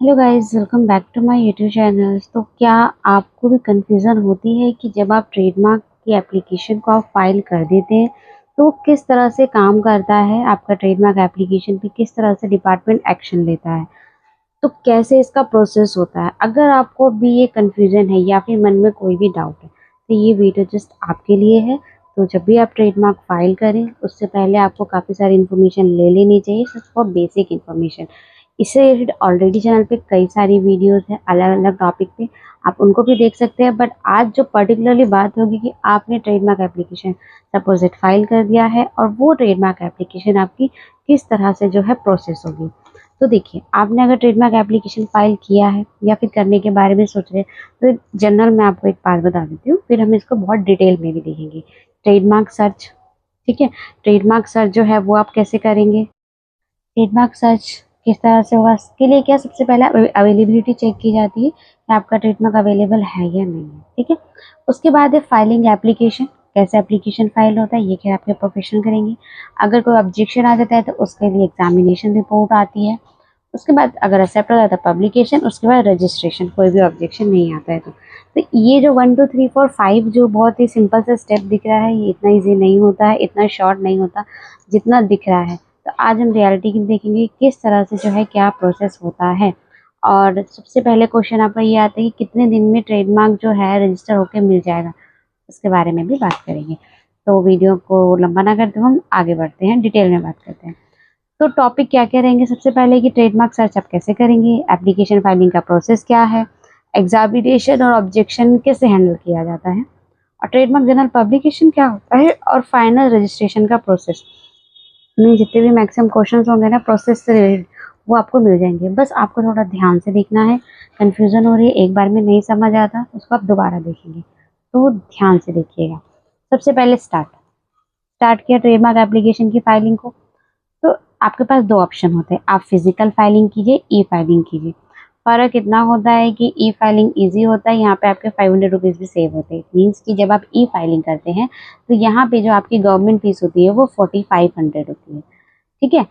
Hello guys, welcome back to my YouTube channel. तो क्या आपको भी कंफ्यूजन होती है कि जब आप ट्रेडमार्क की एप्लीकेशन को आप फाइल कर देते हैं तो वो किस तरह से काम करता है, आपका ट्रेडमार्क एप्लीकेशन पे किस तरह से डिपार्टमेंट एक्शन लेता है, तो कैसे इसका प्रोसेस होता है। अगर आपको भी ये कंफ्यूजन है या फिर मन में कोई भी डाउट है तो ये वीडियो जस्ट आपके लिए है। तो जब भी आप ट्रेडमार्क फाइल करें उससे पहले आपको काफ़ी सारी इन्फॉर्मेशन ले लेनी चाहिए, सिर्फ फॉर बेसिक इन्फॉर्मेशन। इससे रिलेटेड ऑलरेडी चैनल पे कई सारी वीडियोस हैं अलग अलग टॉपिक पे, आप उनको भी देख सकते हैं। बट आज जो पर्टिकुलरली बात होगी कि आपने ट्रेडमार्क एप्लीकेशन सपोजिट फाइल कर दिया है और वो ट्रेडमार्क एप्लीकेशन आपकी किस तरह से जो है प्रोसेस होगी। तो देखिए, आपने अगर ट्रेडमार्क एप्लीकेशन फाइल किया है या फिर करने के बारे में सोच रहे हैं तो जनरल मैं आपको एक बात बता देती हूँ, फिर हम इसको बहुत डिटेल में भी देखेंगे। ट्रेडमार्क सर्च, ठीक है। ट्रेडमार्क सर्च जो है वो आप कैसे करेंगे, ट्रेडमार्क सर्च किस तरह से होगा, इसके लिए क्या सबसे पहले अवेलेबिलिटी चेक की जाती है कि आपका ट्रेडमार्क अवेलेबल है या नहीं है, ठीक है। उसके बाद है फाइलिंग एप्लीकेशन, कैसे एप्लीकेशन फाइल होता है ये क्या आपके प्रोफेशनल करेंगे। अगर कोई ऑब्जेक्शन आ जाता है तो उसके लिए एग्जामिनेशन रिपोर्ट आती है। उसके बाद अगर एक्सेप्ट हो जाता है पब्लिकेशन, उसके बाद रजिस्ट्रेशन, कोई भी ऑब्जेक्शन नहीं आता है तो ये जो 1 2 3 4 5 जो बहुत ही सिंपल सा स्टेप दिख रहा है ये इतना ईजी नहीं होता है, इतना शॉर्ट नहीं होता जितना दिख रहा है। तो आज हम रियलिटी की देखेंगे किस तरह से जो है क्या प्रोसेस होता है। और सबसे पहले क्वेश्चन आपका ये आता है कि कितने दिन में ट्रेडमार्क जो है रजिस्टर होकर मिल जाएगा, उसके बारे में भी बात करेंगे। तो वीडियो को लंबा ना करते हुए हम आगे बढ़ते हैं, डिटेल में बात करते हैं। तो टॉपिक क्या क्या रहेंगे, सबसे पहले कि ट्रेडमार्क सर्च आप कैसे करेंगे, एप्लीकेशन फाइलिंग का प्रोसेस क्या है, एग्जामिनेशन और ऑब्जेक्शन कैसे हैंडल किया जाता है, और ट्रेडमार्क जनरल पब्लिकेशन क्या होता है, और फाइनल रजिस्ट्रेशन का प्रोसेस। में जितने भी मैक्सिमम क्वेश्चंस होंगे ना प्रोसेस से रिलेटेड वो आपको मिल जाएंगे। बस आपको थोड़ा ध्यान से देखना है, कन्फ्यूज़न हो रही है, एक बार में नहीं समझ आता उसको आप दोबारा देखेंगे, तो ध्यान से देखिएगा। सबसे पहले स्टार्ट किया ट्रेडमार्क एप्लीकेशन की फाइलिंग को, तो आपके पास दो ऑप्शन होते हैं, आप फिजिकल फाइलिंग कीजिए, ई फाइलिंग कीजिए। फ़र्क इतना होता है कि ई फाइलिंग ईजी होता है, यहाँ पे आपके 500 रुपीज़ भी सेव होते हैं। मीन्स कि जब आप ई फाइलिंग करते हैं तो यहाँ पे जो आपकी गवर्नमेंट फीस होती है वो 4500 होती है, ठीक है,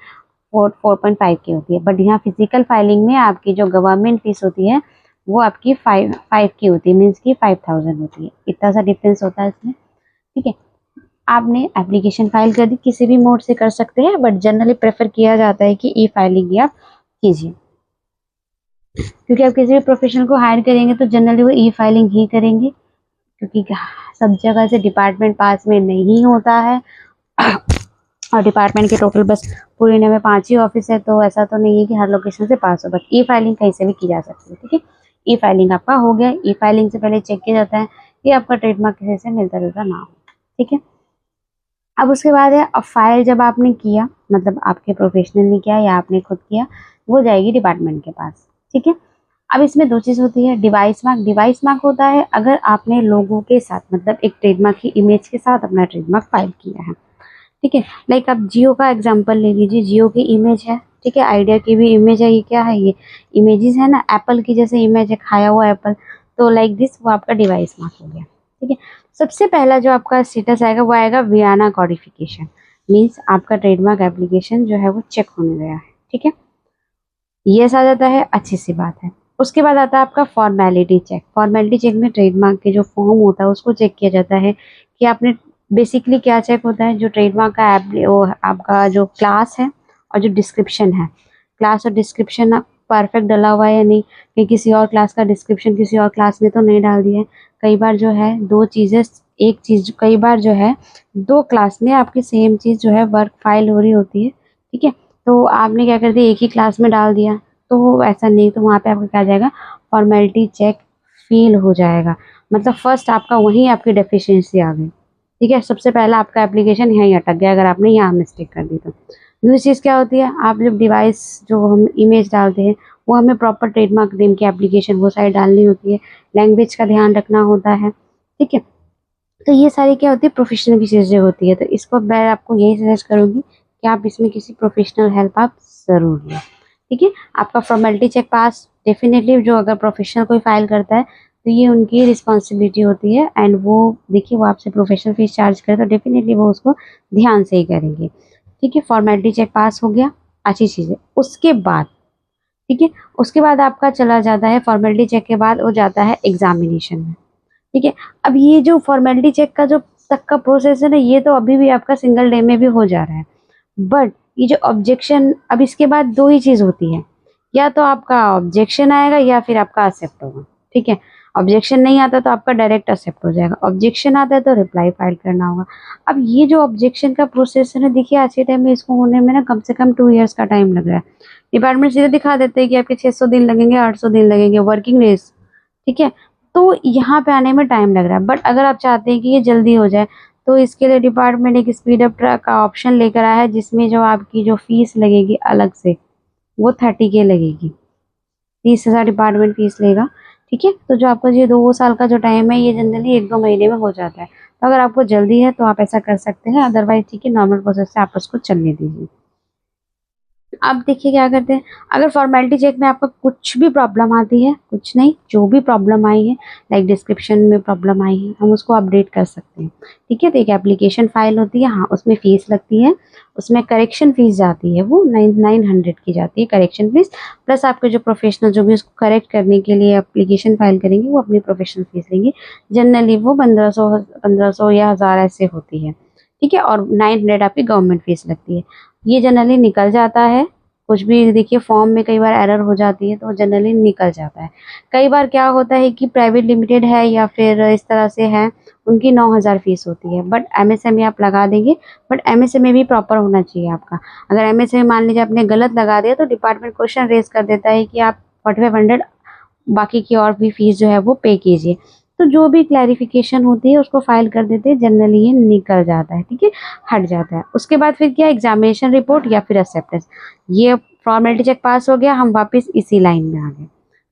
4.5 की होती है। बट यहाँ फिजिकल फाइलिंग में आपकी जो गवर्नमेंट फीस होती है वो आपकी 5 की होती है, मीन्स की 5000 होती है। इतना सा डिफरेंस होता है इसमें, ठीक है। आपने एप्लीकेशन फाइल कर दी, किसी भी मोड से कर सकते हैं बट जनरली प्रेफर किया जाता है कि ई फाइलिंग ही आप कीजिए, क्योंकि आप किसी भी प्रोफेशनल को हायर करेंगे तो जनरली वो ई फाइलिंग ही करेंगे, क्योंकि सब जगह से डिपार्टमेंट पास में नहीं होता है। और डिपार्टमेंट के टोटल बस पूरे इंडिया में 5 ही ऑफिस है, तो ऐसा तो नहीं है कि हर लोकेशन से पास हो, बट ई फाइलिंग कहीं से भी की जा सकती है, ठीक है। ई फाइलिंग आपका हो गया। ई फाइलिंग से पहले चेक किया जाता है कि आपका ट्रेडमार्क किसी से मिलता जुलता ना हो, ठीक है। अब उसके बाद है, अब फाइल जब आपने किया, मतलब आपके प्रोफेशनल ने किया या आपने खुद किया, वो जाएगी डिपार्टमेंट के पास, ठीक है। अब इसमें दो चीज़ होती है, डिवाइस मार्क। डिवाइस मार्क होता है अगर आपने लोगों के साथ, मतलब एक ट्रेडमार्क की इमेज के साथ अपना ट्रेडमार्क फाइल किया है, ठीक है। लाइक आप जियो का एग्जांपल ले लीजिए, जियो की इमेज है, ठीक है, आइडिया की भी इमेज है, ये क्या है, ये इमेजेस है ना, एप्पल की जैसे इमेज है, खाया हुआ एप्पल, तो लाइक दिस वो आपका डिवाइस मार्क हो गया, ठीक है। सबसे पहला जो आपका स्टेटस आएगा वो आएगा वियाना कॉडिफिकेशन, मीन्स आपका ट्रेडमार्क एप्लीकेशन जो है वो चेक होने गया है, ठीक है। ये आ जाता है, अच्छी सी बात है। उसके बाद आता है आपका फॉर्मेलिटी चेक। फॉर्मेलिटी चेक में ट्रेडमार्क के जो फॉर्म होता है उसको चेक किया जाता है कि आपने बेसिकली क्या चेक होता है, जो ट्रेडमार्क का वो आपका जो क्लास है और जो डिस्क्रिप्शन है, क्लास और डिस्क्रिप्शन परफेक्ट डला हुआ है या नहीं, कि किसी और क्लास का डिस्क्रिप्शन किसी और क्लास में तो नहीं डाल दिया है। कई बार जो है दो चीज़ें एक चीज़, कई बार जो है दो क्लास में आपकी सेम चीज़ जो है वर्क फाइल हो रही होती है, ठीक है। तो आपने क्या कर दिया, एक ही क्लास में डाल दिया, तो ऐसा नहीं, तो वहाँ पे आपका क्या जाएगा, फॉर्मेलिटी चेक फेल हो जाएगा। मतलब फर्स्ट आपका वहीं आपकी डेफिशिएंसी आ गई, ठीक है। सबसे पहला आपका एप्लीकेशन यहीं अटक गया अगर आपने यहाँ मिस्टेक कर दी तो। दूसरी चीज़ क्या होती है, आप जब डिवाइस जो हम इमेज डालते हैं वो हमें प्रॉपर ट्रेडमार्क नेम की एप्लीकेशन वो साइड डालनी होती है, लैंग्वेज का ध्यान रखना होता है, ठीक है। तो ये सारी क्या होती है, प्रोफेशनल की चीज़ें होती है। तो इसको मैं आपको यही सजेस्ट करूँगी कि आप इसमें किसी प्रोफेशनल हेल्प आप ज़रूर लें, ठीक है। आपका फॉर्मेलिटी चेक पास डेफिनेटली, जो अगर प्रोफेशनल कोई फाइल करता है तो ये उनकी रिस्पॉन्सिबिलिटी होती है, एंड वो देखिए वो आपसे प्रोफेशनल फीस चार्ज करे तो डेफिनेटली वो उसको ध्यान से ही करेंगे, ठीक है। फॉर्मेलिटी चेक पास हो गया, अच्छी चीज़ है। उसके बाद ठीक है। उसके बाद आपका चला जाता है फॉर्मेलिटी चेक के बाद वो जाता है एग्जामिनेशन में। ठीक है। अब ये जो फॉर्मेलिटी चेक का जो तक का प्रोसेस है ना, ये तो अभी भी आपका सिंगल डे में भी हो जा रहा है। बट ये जो ऑब्जेक्शन, अब इसके बाद दो ही चीज होती है, या तो आपका ऑब्जेक्शन आएगा या फिर आपका एक्सेप्ट होगा। ठीक है। ऑब्जेक्शन नहीं आता तो आपका डायरेक्ट एक्सेप्ट हो जाएगा, ऑब्जेक्शन आता है तो रिप्लाई फाइल करना होगा। अब ये जो ऑब्जेक्शन का प्रोसेस है ना, देखिए आज के टाइम में इसको होने में ना कम से कम 2 इयर्स का टाइम लग रहा है। डिपार्टमेंट सीधे दिखा देते हैं कि आपके 600 दिन लगेंगे, 800 दिन लगेंगे, वर्किंग डेज। ठीक है। तो यहाँ पे आने में टाइम लग रहा है, बट अगर आप चाहते हैं कि ये जल्दी हो जाए तो इसके लिए डिपार्टमेंट एक स्पीड अप ट्रैक का ऑप्शन लेकर आया है, जिसमें जो आपकी जो फीस लगेगी अलग से वो 30K लगेगी। 30,000 डिपार्टमेंट फीस लेगा। ठीक है। तो जो आपका ये 2 साल का जो टाइम है, ये जनरली 1-2 महीने में हो जाता है। तो अगर आपको जल्दी है तो आप ऐसा कर सकते हैं, अदरवाइज ठीक है, नॉर्मल प्रोसेस से आप उसको चलने दीजिए। अब देखिए क्या करते हैं, अगर फॉर्मेलिटी चेक में आपका कुछ भी प्रॉब्लम आती है, कुछ नहीं, जो भी प्रॉब्लम आई है, लाइक डिस्क्रिप्शन में प्रॉब्लम आई है, हम उसको अपडेट कर सकते हैं। ठीक है। तो एक एप्लीकेशन फाइल होती है, हाँ उसमें फीस लगती है, उसमें करेक्शन फीस जाती है, वो 900 की जाती है करेक्शन फीस। प्लस आपके जो प्रोफेशनल जो भी उसको करेक्ट करने के लिए एप्लीकेशन फाइल करेंगे, वो अपनी प्रोफेशनल फीस लेंगे। जनरली वो 1500 या 1000 ऐसे होती है। ठीक है। और 900 आपकी गवर्नमेंट फीस लगती है। ये जनरली निकल जाता है। कुछ भी देखिए फॉर्म में कई बार एरर हो जाती है तो जनरली निकल जाता है। कई बार क्या होता है कि प्राइवेट लिमिटेड है या फिर इस तरह से है, उनकी 9,000 फीस होती है, बट एमएसएमई आप लगा देंगे। बट एमएसएमई भी प्रॉपर होना चाहिए आपका। अगर एमएसएमई मान लीजिए आपने गलत लगा दिया तो डिपार्टमेंट क्वेश्चन रेज कर देता है कि आप 4500 बाकी की और भी फीस जो है वो पे कीजिए। तो जो भी क्लैरिफिकेशन होती है उसको फाइल कर देते हैं, जनरली ये निकल जाता है। ठीक है। हट जाता है। उसके बाद फिर क्या, एग्जामिनेशन रिपोर्ट या फिर एक्सेप्टेंस। ये फॉर्मेलिटी चेक पास हो गया, हम वापस इसी लाइन में आ गए।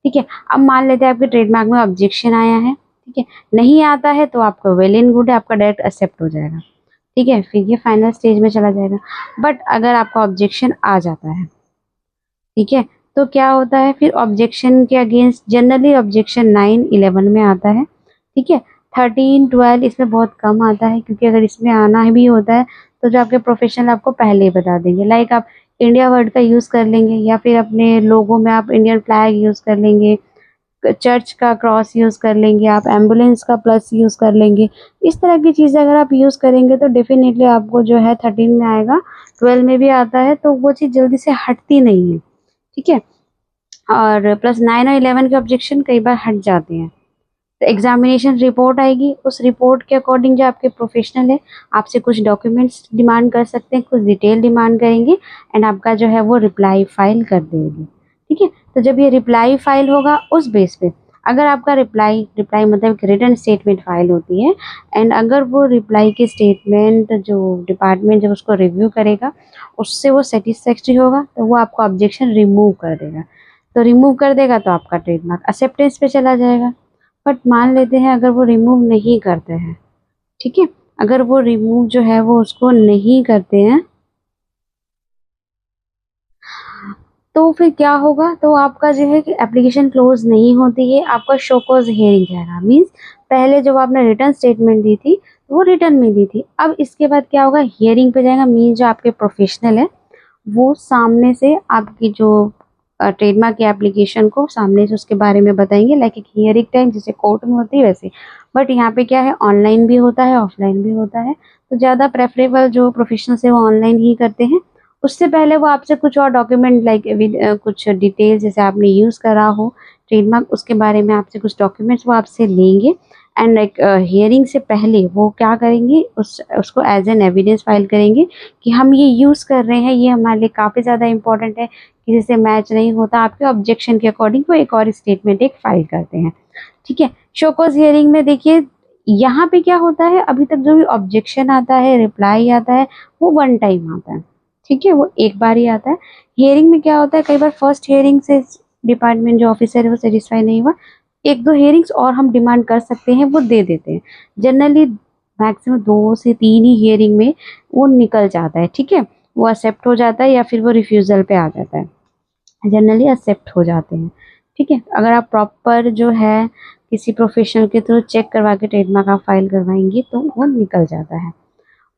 ठीक है। अब मान लेते हैं आपके ट्रेडमार्क में ऑब्जेक्शन आया है। ठीक है। नहीं आता है तो आपको वेल एंड गुड है, आपका डायरेक्ट एक्सेप्ट हो जाएगा। ठीक है। फिर ये फाइनल स्टेज में चला जाएगा। बट अगर आपका ऑब्जेक्शन आ जाता है, ठीक है, तो क्या होता है फिर ऑब्जेक्शन के अगेंस्ट, जनरली ऑब्जेक्शन 9-11 में आता है। ठीक है। 13-12 इसमें बहुत कम आता है, क्योंकि अगर इसमें आना भी होता है तो जो आपके प्रोफेशनल आपको पहले ही बता देंगे, लाइक आप इंडिया वर्ड का यूज़ कर लेंगे या फिर अपने लोगों में आप इंडियन फ्लैग यूज़ कर लेंगे, चर्च का क्रॉस यूज़ कर लेंगे, आप एम्बुलेंस का प्लस यूज़ कर लेंगे। इस तरह की चीज़ें अगर आप यूज़ करेंगे तो डेफिनेटली आपको जो है 13 में आएगा, 12 में भी आता है, तो वो चीज़ जल्दी से हटती नहीं है। ठीक है। और प्लस 9 और 11 के ऑब्जेक्शन कई बार हट जाते हैं। तो एग्जामिनेशन रिपोर्ट आएगी, उस रिपोर्ट के अकॉर्डिंग जो आपके प्रोफेशनल है आपसे कुछ डॉक्यूमेंट्स डिमांड कर सकते हैं, कुछ डिटेल डिमांड करेंगे, एंड आपका जो है वो रिप्लाई फाइल कर देंगे। ठीक है। तो जब ये रिप्लाई फाइल होगा उस बेस पे, अगर आपका रिप्लाई रिप्लाई मतलब रिटर्न स्टेटमेंट फाइल होती है, एंड अगर वो रिप्लाई की स्टेटमेंट जो डिपार्टमेंट जब उसको रिव्यू करेगा उससे वो सेटिस्फैक्ट्री होगा तो वो आपका ऑब्जेक्शन रिमूव कर देगा। तो रिमूव कर देगा तो आपका ट्रेडमार्क एक्सेप्टेंस पे चला जाएगा। बट मान लेते हैं अगर वो रिमूव नहीं करते हैं, ठीक है, अगर वो रिमूव जो है वो उसको नहीं करते हैं तो फिर क्या होगा, तो आपका जो है कि एप्लीकेशन क्लोज नहीं होती है, आपका शो कॉज हियरिंग जाएगा। मीन्स पहले जब आपने रिटर्न स्टेटमेंट दी थी वो रिटर्न में दी थी, अब इसके बाद क्या होगा, हियरिंग पे जाएगा। मीन्स जो आपके प्रोफेशनल है वो सामने से आपकी जो ट्रेडमार्क की एप्लीकेशन को सामने से उसके बारे में बताएंगे, लाइक एक हियरिंग टाइम जैसे कोर्ट में होती है वैसे। बट यहाँ पे क्या है, ऑनलाइन भी होता है ऑफलाइन भी होता है, तो ज़्यादा प्रेफरेबल जो प्रोफेशनल है वो ऑनलाइन ही करते हैं। उससे पहले वो आपसे कुछ और डॉक्यूमेंट लाइक कुछ डिटेल्स जैसे आपने यूज़ करा हो ट्रेडमार्क, उसके बारे में आपसे कुछ डॉक्यूमेंट्स वो आपसे लेंगे। एंड लाइक हियरिंग से पहले वो क्या करेंगे, उसको एज एन एविडेंस फाइल करेंगे कि हम ये यूज़ कर रहे हैं, ये हमारे लिए काफ़ी ज़्यादा इंपॉर्टेंट है, किसी से मैच नहीं होता, आपके ऑब्जेक्शन के अकॉर्डिंग वो एक और स्टेटमेंट एक फाइल करते हैं। ठीक है। शोकॉज हियरिंग में देखिए यहाँ पे क्या होता है, अभी तक जो भी ऑब्जेक्शन आता है, रिप्लाई आता है, वो वन टाइम आता है। ठीक है, वो एक बार ही आता है। हियरिंग में क्या होता है, कई बार फर्स्ट हियरिंग से डिपार्टमेंट जो ऑफिसर है वो सेटिस्फाई नहीं हुआ, 1-2 हियरिंग्स और हम डिमांड कर सकते हैं, वो दे देते हैं। जनरली मैक्सिमम 2 से 3 ही हियरिंग में वो निकल जाता है। ठीक है, वो एक्सेप्ट हो जाता है या फिर वो रिफ्यूज़ल पे आ जाता है, जनरली एक्सेप्ट हो जाते हैं। ठीक है, अगर आप प्रॉपर जो है किसी प्रोफेशनल के थ्रू चेक करवा के ट्रेडमार्क आप फाइल करवाएंगे तो वो निकल जाता है।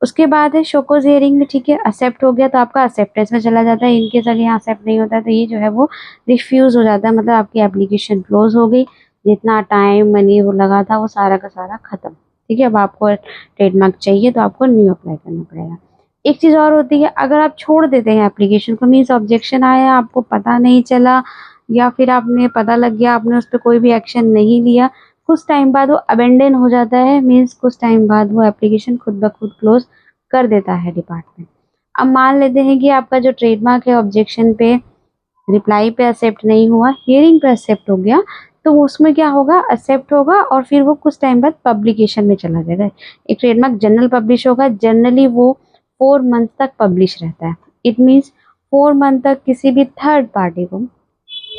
उसके बाद है शोकोज हियरिंग में, ठीक है, एक्सेप्ट हो गया तो आपका एक्सेप्टेंस में चला जाता है। इनकेस अगर यहाँ एक्सेप्ट नहीं होता है तो ये जो है वो रिफ्यूज हो जाता है, मतलब आपकी एप्लीकेशन क्लोज हो गई, जितना टाइम मनी वो लगा था वो सारा का सारा खत्म। ठीक है, अब आपको ट्रेडमार्क चाहिए तो आपको न्यू अप्लाई करना पड़ेगा। एक चीज़ और होती है, अगर आप छोड़ देते हैं एप्लीकेशन को, मीन्स ऑब्जेक्शन आया आपको पता नहीं चला, या फिर आपने पता लग गया आपने उस पर कोई भी एक्शन नहीं लिया, कुछ टाइम बाद वो अबेंडन हो जाता है, मीन्स कुछ टाइम बाद वो एप्लीकेशन खुद ब खुद क्लोज कर देता है डिपार्टमेंट। अब मान लेते हैं कि आपका जो ट्रेडमार्क है ऑब्जेक्शन पे, रिप्लाई पे एक्सेप्ट नहीं हुआ, हियरिंग पे एक्सेप्ट हो गया, तो उसमें क्या होगा, एक्सेप्ट होगा और फिर वो कुछ टाइम बाद पब्लिकेशन में चला जाएगा। एक ट्रेडमार्क जनरल पब्लिश होगा, जनरली वो 4 मंथ तक पब्लिश रहता है। इट मीन्स 4 मंथ तक किसी भी थर्ड पार्टी को,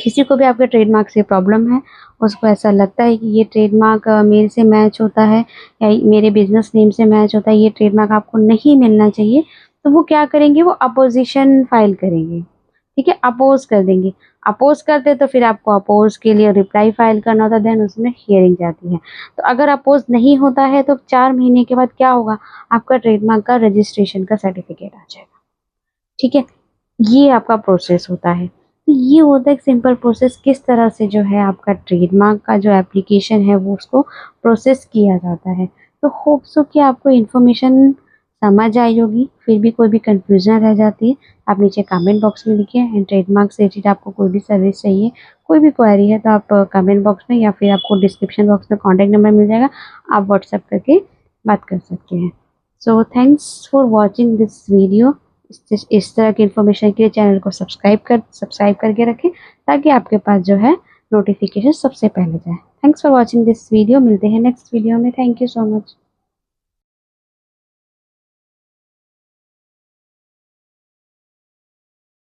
किसी को भी आपके ट्रेडमार्क से प्रॉब्लम है, उसको ऐसा लगता है कि ये ट्रेडमार्क मेरे से मैच होता है या मेरे बिजनेस नेम से मैच होता है, ये ट्रेडमार्क आपको नहीं मिलना चाहिए, तो वो क्या करेंगे, वो अपोजिशन फाइल करेंगे। ठीक है, अपोज कर देंगे। अपोज करते तो फिर आपको अपोज के लिए रिप्लाई फाइल करना होता है, देन उसमें हियरिंग जाती है। तो अगर अपोज नहीं होता है तो 4 महीने के बाद क्या होगा, आपका ट्रेडमार्क का रजिस्ट्रेशन का सर्टिफिकेट आ जाएगा। ठीक है, ये आपका प्रोसेस होता है। तो ये होता है एक सिंपल प्रोसेस, किस तरह से जो है आपका ट्रेडमार्क का जो एप्लीकेशन है वो उसको प्रोसेस किया जाता है। तो होप सो कि आपको इन्फॉर्मेशन समझ आई होगी। फिर भी कोई भी कंफ्यूजन रह जाती है आप नीचे कमेंट बॉक्स में लिखिए। एंड ट्रेडमार्क से रिलेटेड आपको कोई भी सर्विस चाहिए, कोई भी क्वेरी है तो आप कमेंट बॉक्स में या फिर आपको डिस्क्रिप्शन बॉक्स में कॉन्टैक्ट नंबर मिल जाएगा, आप व्हाट्सएप करके बात कर सकते हैं। So thanks for watching this video. इस तरह की इन्फॉर्मेशन के लिए चैनल को सब्सक्राइब करके रखें, ताकि आपके पास जो है नोटिफिकेशन सबसे पहले जाए। Thanks for watching this video, मिलते हैं नेक्स्ट वीडियो में। Thank you so much.